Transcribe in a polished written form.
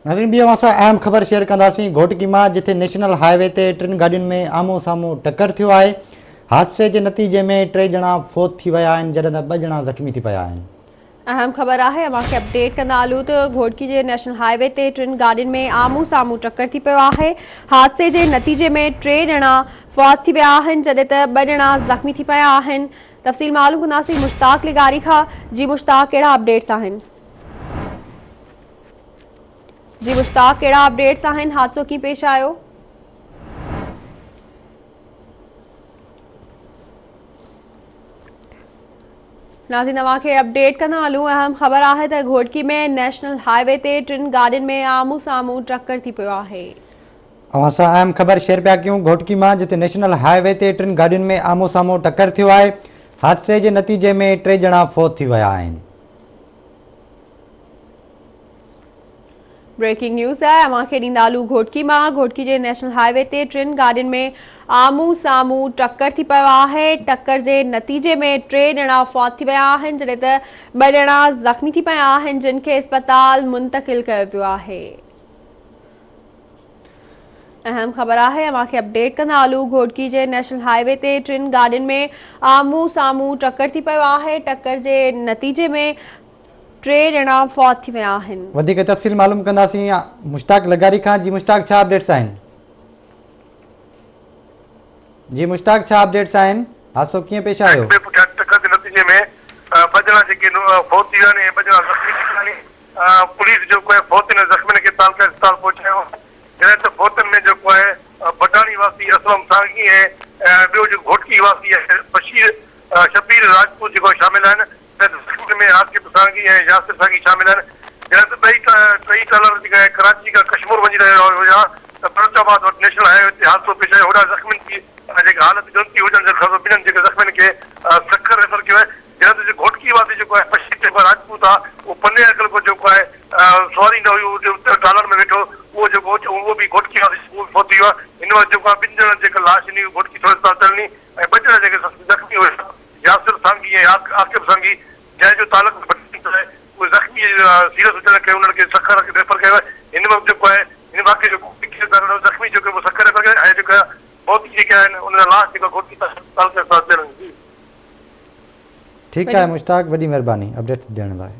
नाज़रीन ॿी असां अहम ख़बर शेयर कंदासीं। घोटकी मां जिथे नेशनल हाईवे ते टिनि गाॾियुनि में आम्हूं साम्हूं टक्कर थियो आहे। हादसे जे नतीजे में 3 ॼणा फोत थी विया आहिनि, जॾहिं त 2 ॼणा ज़ख़्मी थी पिया आहिनि। अहम ख़बर आहे, अव्हांखे अपडेट कंदा हलूं त घोटकी जे नेशनल हाईवे ते 3 गाॾियुनि में आम्हूं साम्हूं टक्कर थी पियो आहे। हादसे जे नतीजे में 3 ॼणा फौत थी विया आहिनि, जॾहिं त 2 ॼणा ज़ख़्मी थी पिया आहिनि। तफ़सील मालूम कंदासीं मुश्ताक लिगारी खां। जी मुश्ताक, कहिड़ा अपडेट्स आहिनि? जी मुश्ताक, कहिड़ा अपडेट्स आहिनि? हादसो कीअं पेश आयो? नाज़रीन अव्हांखे अपडेट कंदा हलूं। अहम ख़बर आहे त घोटकी में नेशनल हाईवे ते 3 गाॾियुनि में आम्हूं साम्हूं टक्कर थी पियो आहे। असां अहम ख़बर शेयर पिया कयूं। घोटकी मां जिथे नेशनल हाईवे ते 3 गाॾियुनि में आम्हूं साम्हूं टक्कर थियो आहे। हादसे जे नतीजे में 3 ॼणा फोत थी विया आहिनि। ब्रेकिंग न्यूज़ है, अव्हांखे ॾींदा हलूं घोटकी जे नेशनल हाईवे ते 3 गाॾियुनि में आम्हूं साम्हूं टक्कर थी पियो आहे। टक्कर जे नतीजे में 3 ॼणा फौत थी विया आहिनि, जॾहिं त 2 ॼणा ज़ख़्मी थी पिया आहिनि, जिन खे अस्पताल मुंतक़िल कयो वियो आहे। अहम ख़बर आहे, अव्हांखे अपडेट कंदा हलूं। घोटकी जे नेशनल हाईवे ते 3 गाॾियुनि में आम्हूं साम्हूं टक्कर थी पियो आहे। टक्कर जे नतीजे में 3 ॼणा फौत थी विया आहिनि। वधीक तफ़सील मालूम कंदासीं मुश्ताक लगारी खां। जी मुश्ताक, छा अपडेट्स आहिनि? जी मुश्ताक, छा अपडेट्स आहिनि? हादसो कीअं पेश आयो? टक्कर के नतीजे में 2 ॼणा जेके फौत थी विया आहिनि, 2 ॼणा ज़ख़्मी थी विया आहिनि। पुलिस जेको आहे फौतनि ज़ख़्मियुनि खे तालका अस्पताल पहुचायो। जॾहिं त फौतनि में जेको आहे बटाणी वासी असलम सांगी ऐं ॿियो जेको घोटकी वासी आहे शबीर राजपूत जेको शामिल आहिनि। ज़ख़्मियुनि में आसिफ सांगी ऐं यासिर सांगी शामिल आहिनि। जॾहिं त ॿई ट्रेलर जेका कराची खां कश्मीर वञी रहिया हुया त फैसलाबाद वटि नेशनल हाईवे ते हादसो पेश आयो। होॾा ज़ख़्मियुनि जी जेका हालत गंभीर हुजण जे ख़बर ॿिन्हिनि जेके ज़ख़्मियुनि खे सखर रेफर कयो आहे। जॾहिं त घोटकी वासी जेको आहे बशीर राजपूत आहे, उहो 15 अकल को जेको आहे सवारी न हुई, ट्रालर में वेठो, उहो बि घोटकी वासी फौत थी वियो आहे। हिन वक़्तु जेको आहे 2 ॼणनि जेका लाश ॾिनी घोटकी अस्पताल चलनी ऐं 2 ॼणा जेके ज़ख़्मी हुए यासिर सांगी ऐं आसिफ सांगी, जंहिंजो तालुक उहे ज़ख़्मी सीरियस हुजण खे उन्हनि खे सखर रेफर कयो आहे। हिन वक़्तु जेको आहे हिन वाक़े जो ज़ख़्मी जेको सखर रेफर कयो ऐं जेका बहुत जेके आहिनि उन लाश जेका घोटकी अस्पताल खे ठीकु आहे मुश्ताक, वॾी महिरबानी अपडेट्स ॾियण लाइ।